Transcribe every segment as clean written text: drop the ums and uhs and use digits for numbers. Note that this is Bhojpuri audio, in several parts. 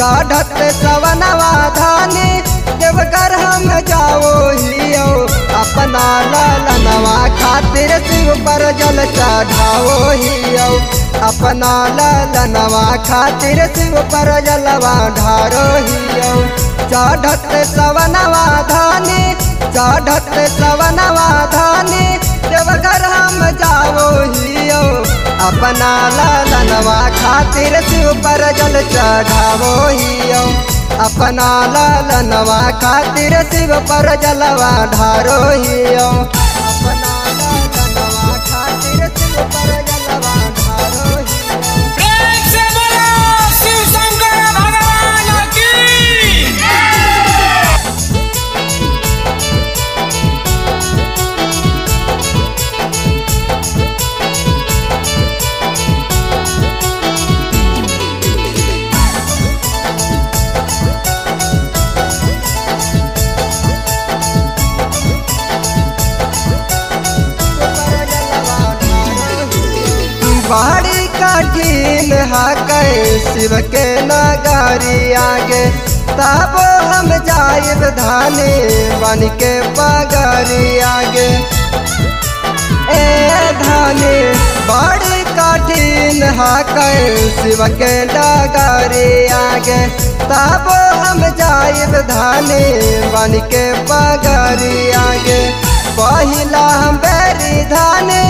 चढ़त सवनवा धानी देवघर हम जाओ हियो अपना ललनवा खातिर शिव पर जल चढ़ाओ हियो अपना ललनवा खातिर शिव पर जलवा ढारो हियो चढ़त सवनवा धानी चढ़त सवनवा धानी देवघर हम जाओ हियो अपना ललनवा खातिर शिव पर जल चढ़ाओ हियो अपना ललनवा खातिर शिव पर जलवा ढारो हियो अपना ललनवा खातिर शिव पर जलवा ढारो हियो। प्रेम से बोलो शिव शंकर भगवान की। बाड़ी कठिन है शिव के नगरी आगे तबो हम जाइब धानी बन के पगरी आगे ए धानी बाड़ी कठिन है शिव के नगरी आगे तबो हम जाइब धानी बन के पगरी आगे पहिला हम बेरी धानी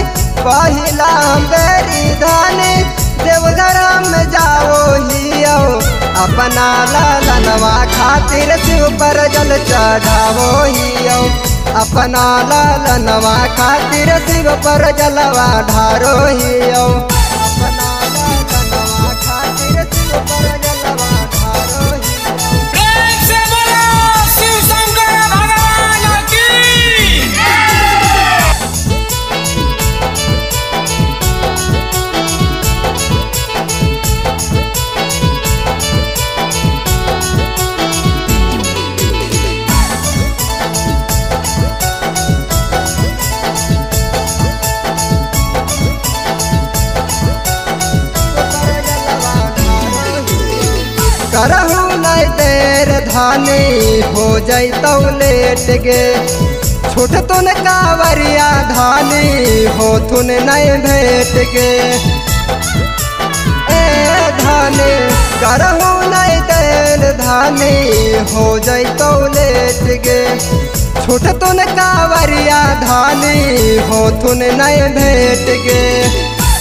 पहिला हम बेरी धानी देवघर में जाओ हियो अपना ललनवा खातिर शिव पर जल चढ़ाओ हियो अपना ललनवा खातिर शिव पर जलवा ढारो हियो अपना ललनवा खातिर शिव पर जलवा ढारो हियो। प्रेम से बोलो शिव शंकर भगवान की। करहु नहीं देर धानी हो जैतौ लेट गे छूट तुन कावरिया धानी हो तुन नहीं भेट गे ए धानी करहु नहीं देर धानी हो जैतौ लेट गे छूट तुन कावरिया धानी हो तुन नहीं भेट गे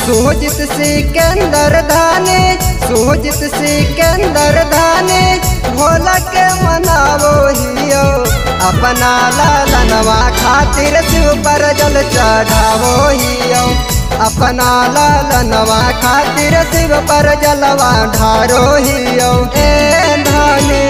सुजित सिकंदर धानी सुजित सिकंदर धानी भोला के मनावो हियो अपना ललनवा खातिर शिव पर जल चढ़ावो हियो अपना ललनवा खातिर शिव पर जलवा ढारो हियो ए धानी।